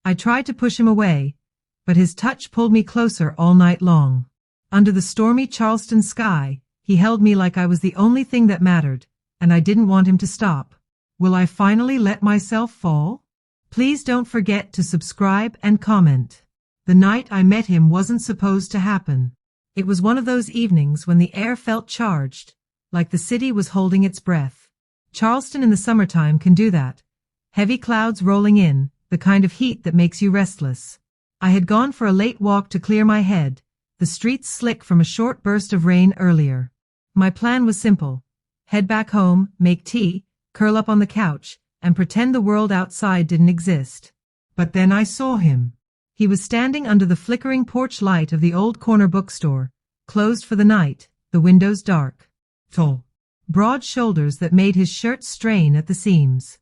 I tried to push him away, but his touch pulled me closer all night long. Under the stormy Charleston sky, he held me like I was the only thing that mattered, and I didn't want him to stop. Will I finally let myself fall? Please don't forget to subscribe and comment. The night I met him wasn't supposed to happen. It was one of those evenings when the air felt charged, like the city was holding its breath. Charleston in the summertime can do that. Heavy clouds rolling in, the kind of heat that makes you restless. I had gone for a late walk to clear my head, the streets slick from a short burst of rain earlier. My plan was simple. Head back home, make tea, curl up on the couch, and pretend the world outside didn't exist. But then I saw him. He was standing under the flickering porch light of the old corner bookstore, closed for the night, the windows dark. Tall, broad shoulders that made his shirt strain at the seams.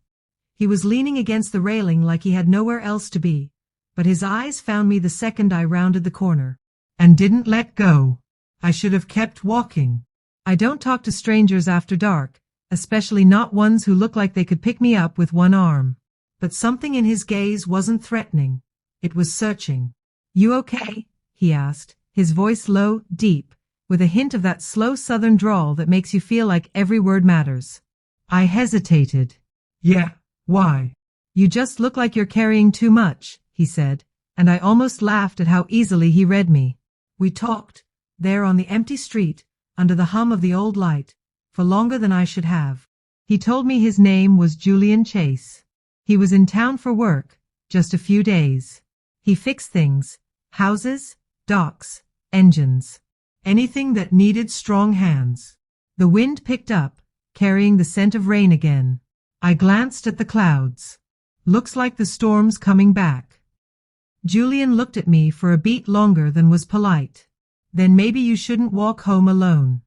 He was leaning against the railing like he had nowhere else to be, but his eyes found me the second I rounded the corner. And didn't let go. I should have kept walking. I don't talk to strangers after dark, especially not ones who look like they could pick me up with one arm. But something in his gaze wasn't threatening. It was searching. You okay? He asked, his voice low, deep, with a hint of that slow southern drawl that makes you feel like every word matters. I hesitated. Yeah, why? You just look like you're carrying too much, he said, and I almost laughed at how easily he read me. We talked, there on the empty street, under the hum of the old light, for longer than I should have. He told me his name was Julian Chase. He was in town for work, just a few days. He fixed things, houses, docks, engines, anything that needed strong hands. The wind picked up, carrying the scent of rain again. I glanced at the clouds. Looks like the storm's coming back. Julian looked at me for a beat longer than was polite. Then maybe you shouldn't walk home alone.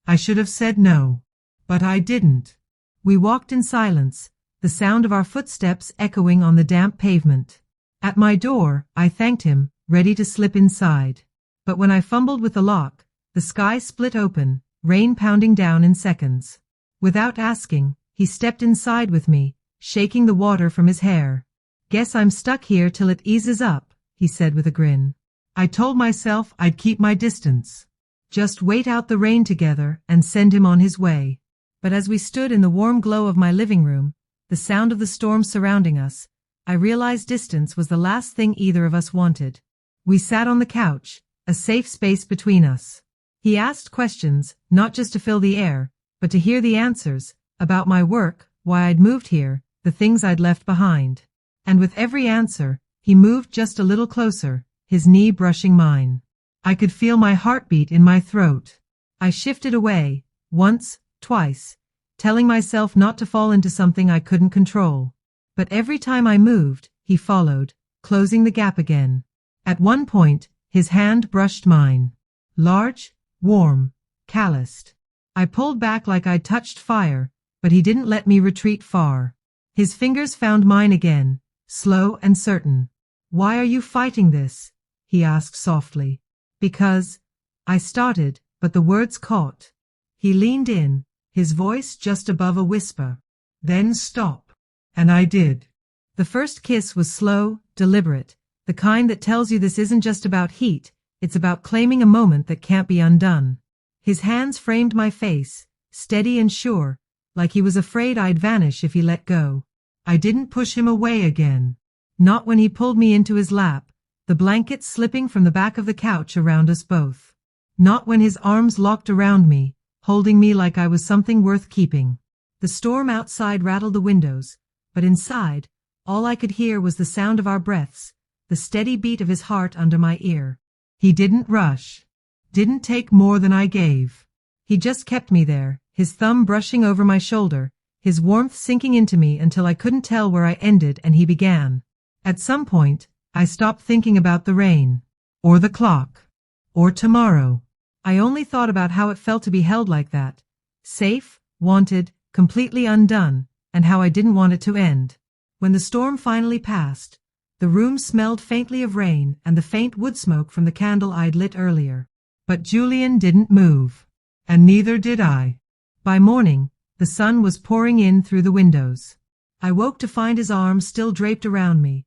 I should have said no. But I didn't. We walked in silence, the sound of our footsteps echoing on the damp pavement. At my door, I thanked him, ready to slip inside. But when I fumbled with the lock, the sky split open, rain pounding down in seconds. Without asking, he stepped inside with me, shaking the water from his hair. Guess I'm stuck here till it eases up, he said with a grin. I told myself I'd keep my distance. Just wait out the rain together and send him on his way. But as we stood in the warm glow of my living room, the sound of the storm surrounding us, I realized distance was the last thing either of us wanted. We sat on the couch, a safe space between us. He asked questions, not just to fill the air, but to hear the answers, about my work, why I'd moved here, the things I'd left behind. And with every answer, he moved just a little closer, his knee brushing mine. I could feel my heartbeat in my throat. I shifted away, once, twice, telling myself not to fall into something I couldn't control. But every time I moved, he followed, closing the gap again. At one point, his hand brushed mine. Large, warm, calloused. I pulled back like I'd touched fire, but he didn't let me retreat far. His fingers found mine again, slow and certain. Why are you fighting this? He asked softly. Because, I started, but the words caught. He leaned in, his voice just above a whisper. Then stop. And I did. The first kiss was slow, deliberate, the kind that tells you this isn't just about heat, it's about claiming a moment that can't be undone. His hands framed my face, steady and sure, like he was afraid I'd vanish if he let go. I didn't push him away again. Not when he pulled me into his lap, the blanket slipping from the back of the couch around us both. Not when his arms locked around me, holding me like I was something worth keeping. The storm outside rattled the windows, but inside, all I could hear was the sound of our breaths, the steady beat of his heart under my ear. He didn't rush. Didn't take more than I gave. He just kept me there, his thumb brushing over my shoulder, his warmth sinking into me until I couldn't tell where I ended and he began. At some point, I stopped thinking about the rain, or the clock, or tomorrow. I only thought about how it felt to be held like that, safe, wanted, completely undone, and how I didn't want it to end. When the storm finally passed, the room smelled faintly of rain and the faint wood smoke from the candle I'd lit earlier. But Julian didn't move. And neither did I. By morning, the sun was pouring in through the windows. I woke to find his arms still draped around me,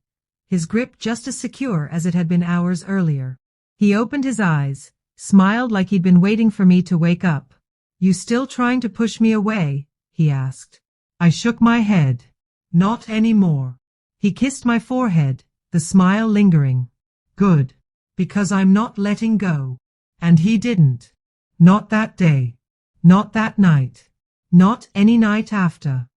his grip just as secure as it had been hours earlier. He opened his eyes, smiled like he'd been waiting for me to wake up. "You still trying to push me away?" he asked. I shook my head. "Not anymore." He kissed my forehead, the smile lingering. "Good. Because I'm not letting go." And he didn't. Not that day. Not that night. Not any night after.